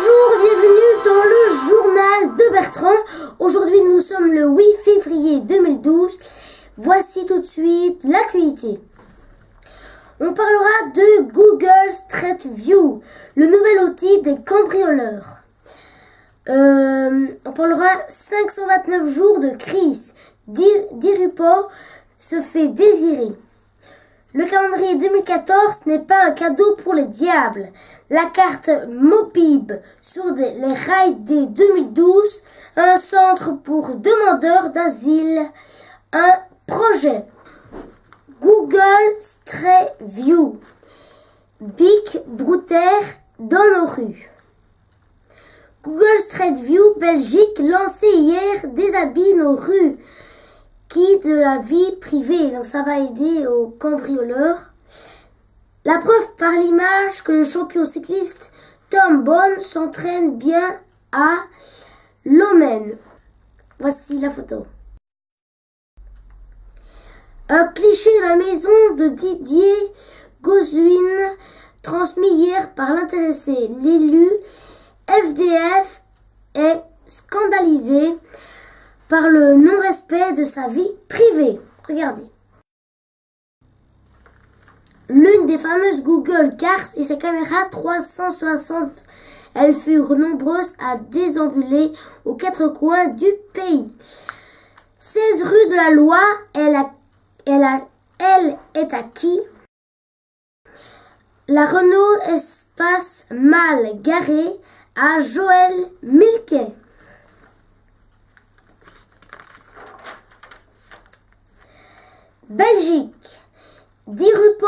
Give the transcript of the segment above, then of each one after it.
Bonjour, bienvenue dans le journal de Bertrand. Aujourd'hui, nous sommes le 8 février 2012. Voici tout de suite l'actualité. On parlera de Google Street View, le nouvel outil des cambrioleurs. On parlera 529 jours de crise. Dirupo se fait désirer. Le calendrier 2014 n'est pas un cadeau pour les diables. La carte Mopib sur les rails dès 2012, un centre pour demandeurs d'asile, un projet. Google Street View, Big Brother dans nos rues. Google Street View Belgique lancé hier déshabille nos rues qui de la vie privée, donc ça va aider aux cambrioleurs. La preuve par l'image que le champion cycliste Tom Bone s'entraîne bien à Lomen. Voici la photo. Un cliché de la maison de Didier Gauzuin transmis hier par l'intéressé. L'élu FDF est scandalisé par le non-respect de sa vie privée. Regardez. L'une des fameuses Google Cars et ses caméras 360. Elles furent nombreuses à déambuler aux quatre coins du pays. 16 rue de la Loi, elle est à qui? La Renault Espace mal garée à Joël Milquet. Belgique. Dirupo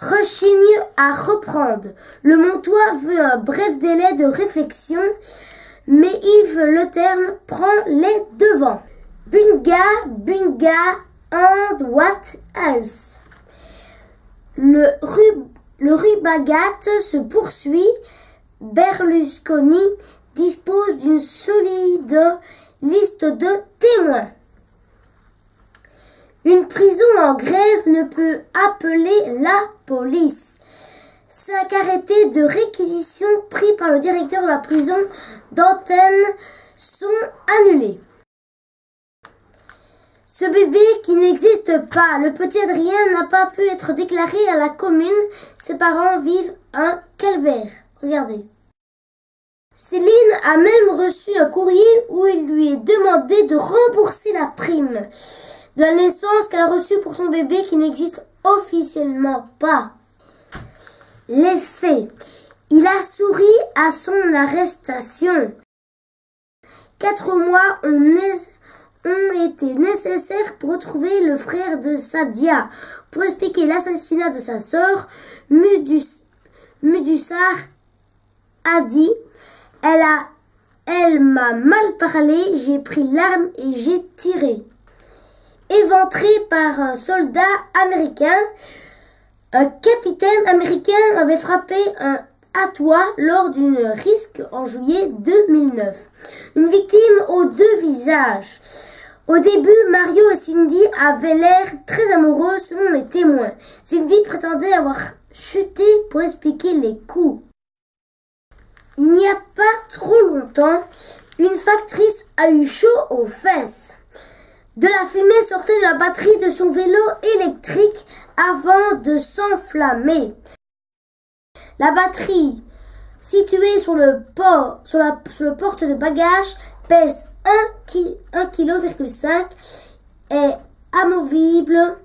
rechigne à reprendre. Le Montois veut un bref délai de réflexion, mais Yves Le Terme prend les devants. Bunga and what else? Le rubagat se poursuit. Berlusconi dispose d'une solide liste de témoins. Une prison en grève ne peut appeler la police. 5 arrêtés de réquisition pris par le directeur de la prison d'Antenne sont annulés. Ce bébé qui n'existe pas, le petit Adrien, n'a pas pu être déclaré à la commune. Ses parents vivent un calvaire. Regardez. Céline a même reçu un courrier où il lui est demandé de rembourser la prime de la naissance qu'elle a reçue pour son bébé qui n'existe officiellement pas. Les faits. Il a souri à son arrestation. 4 mois ont été nécessaires pour retrouver le frère de Sadia. Pour expliquer l'assassinat de sa sœur, Mudusar a dit « Elle m'a mal parlé, j'ai pris l'arme et j'ai tiré. » Éventré par un soldat américain, un capitaine américain avait frappé un Hatois lors d'une risque en juillet 2009. Une victime aux 2 visages. Au début, Mario et Cindy avaient l'air très amoureux selon les témoins. Cindy prétendait avoir chuté pour expliquer les coups. Il n'y a pas trop longtemps, une factrice a eu chaud aux fesses. De la fumée sortait de la batterie de son vélo électrique avant de s'enflammer. La batterie, située sur le porte de bagages, pèse 1,5 kg, est amovible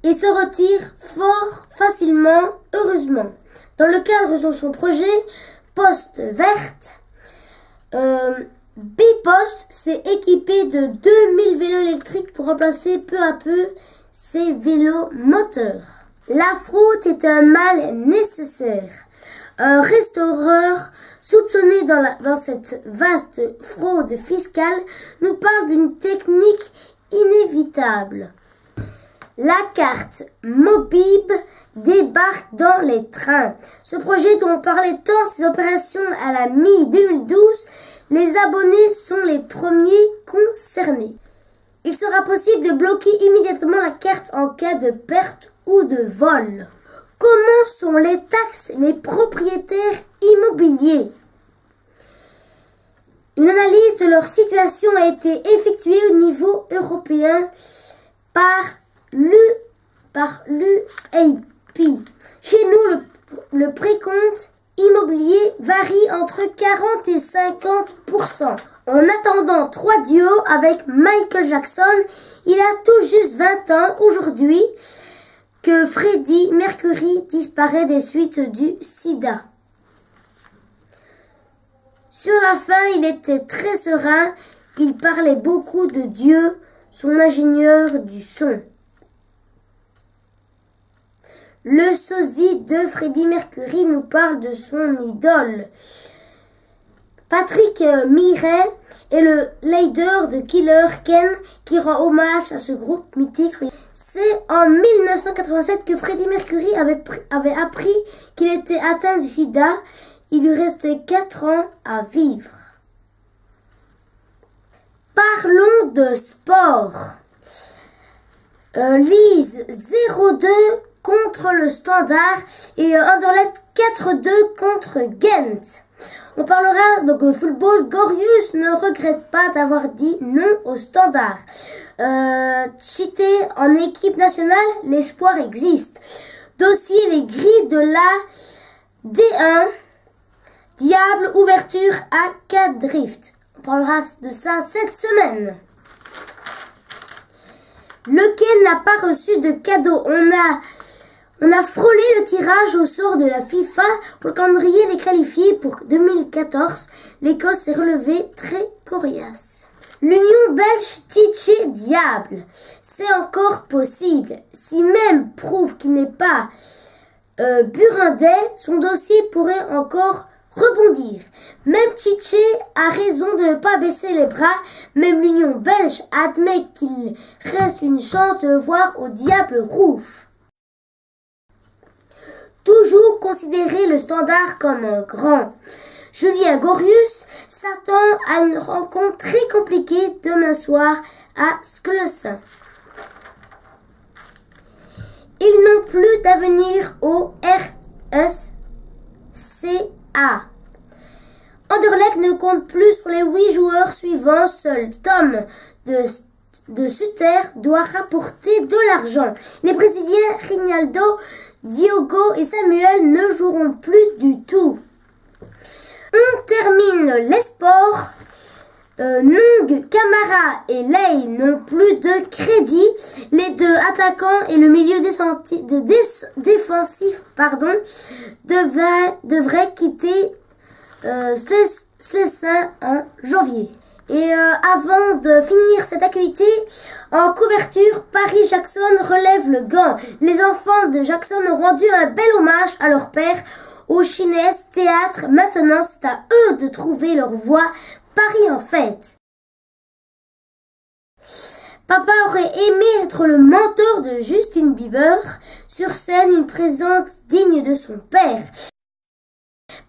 et se retire fort facilement, heureusement. Dans le cadre de son projet Poste Verte, Bipost s'est équipé de 2000 vélos électriques pour remplacer peu à peu ses vélos moteurs. La fraude est un mal nécessaire. Un restaureur soupçonné dans cette vaste fraude fiscale nous parle d'une technique inévitable. La carte Mopib débarque dans les trains. Ce projet dont on parlait tant ses opérations à la mi-2012, les abonnés sont les premiers concernés. Il sera possible de bloquer immédiatement la carte en cas de perte ou de vol. Comment sont les taxes les propriétaires immobiliers? immobilier. Une analyse de leur situation a été effectuée au niveau européen par l'UAP. Chez nous, le précompte immobilier varie entre 40 et 50%. En attendant 3 duos avec Michael Jackson, il a tout juste 20 ans aujourd'hui que Freddie Mercury disparaît des suites du sida. Sur la fin, il était très serein, il parlait beaucoup de Dieu, son ingénieur du son. Le sosie de Freddie Mercury nous parle de son idole. Patrick Miret est le leader de Killer Ken qui rend hommage à ce groupe mythique. C'est en 1987 que Freddie Mercury avait appris qu'il était atteint du sida. Il lui restait 4 ans à vivre. Parlons de sport. Lise 0-2 contre le Standard et Anderlecht 4-2 contre Gent. On parlera donc de football. Gorius ne regrette pas d'avoir dit non au Standard. Cité en équipe nationale, l'espoir existe. Dossier les grilles de la D1. Diable, ouverture à Kadrift. On parlera de ça cette semaine. Le Quai n'a pas reçu de cadeau. On a frôlé le tirage au sort de la FIFA pour le calendrier des qualifiés pour 2014. L'Écosse s'est relevée très coriace. L'Union belge Tchétché Diable. C'est encore possible. Si même prouve qu'il n'est pas burundais, son dossier pourrait encore rebondir. Même Tchétché a raison de ne pas baisser les bras. Même l'Union belge admet qu'il reste une chance de le voir au Diable rouge. Toujours considérer le Standard comme un grand. Julien Gorius s'attend à une rencontre très compliquée demain soir à Sclessin. Ils n'ont plus d'avenir au RSCA. Anderlecht ne compte plus sur les 8 joueurs suivants. Seul Tom de Sutter doit rapporter de l'argent. Les Brésiliens Rinaldo, Diogo et Samuel ne joueront plus du tout. On termine les sports. Nong, Camara et Ley n'ont plus de crédit. Les deux attaquants et le milieu défensif devraient quitter Sclessin en janvier. Et avant de finir cette actualité, en couverture, Paris-Jackson relève le gant. Les enfants de Jackson ont rendu un bel hommage à leur père au Chinese Théâtre. Maintenant, c'est à eux de trouver leur voie. Paris en fête. Papa aurait aimé être le mentor de Justin Bieber. Sur scène, une présence digne de son père.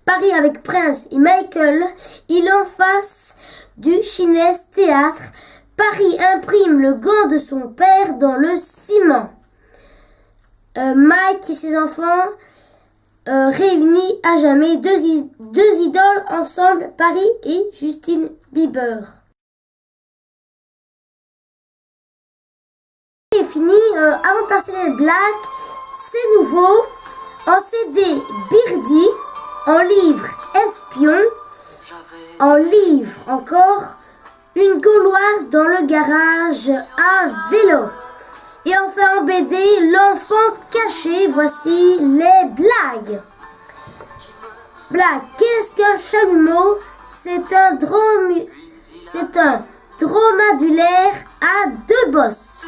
Paris avec Prince et Michael, il en face du Chinese Théâtre. Paris imprime le gant de son père dans le ciment. Mike et ses enfants réunis à jamais, deux idoles ensemble, Paris et Justin Bieber. C'est fini. Avant de passer les blagues, c'est nouveau. En CD Birdie, en livre Espion, en livre encore Une Gauloise dans le garage à vélo. Et enfin en BD, L'enfant caché. Voici les blagues. Blague. Qu'est-ce qu'un chalumeau? C'est un dromadaire à 2 bosses.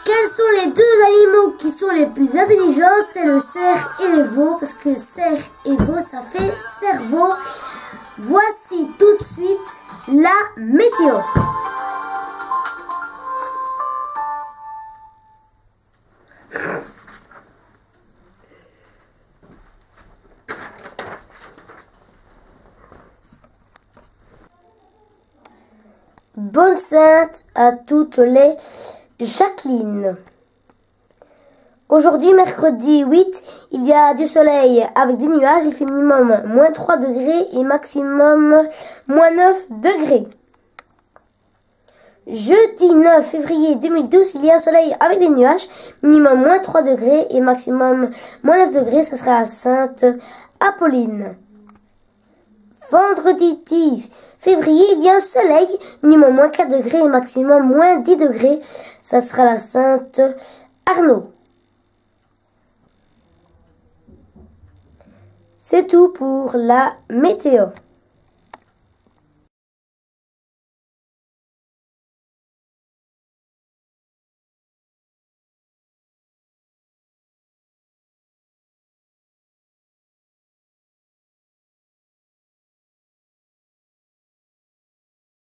Quels sont les 2 animaux qui sont les plus intelligents? C'est le cerf et le veau, parce que cerf et veau, ça fait cerveau. Voici tout de suite la météo. Bonne Sainte à toutes les Jacqueline. Aujourd'hui, mercredi 8, il y a du soleil avec des nuages. Il fait minimum moins 3 degrés et maximum moins 9 degrés. Jeudi 9 février 2012, il y a un soleil avec des nuages. Minimum moins 3 degrés et maximum moins 9 degrés. Ce sera à Sainte-Apolline. Vendredi 10 février, il y a un soleil. Minimum moins 4 degrés et maximum moins 10 degrés. Ça sera la Sainte-Arnaud. C'est tout pour la météo.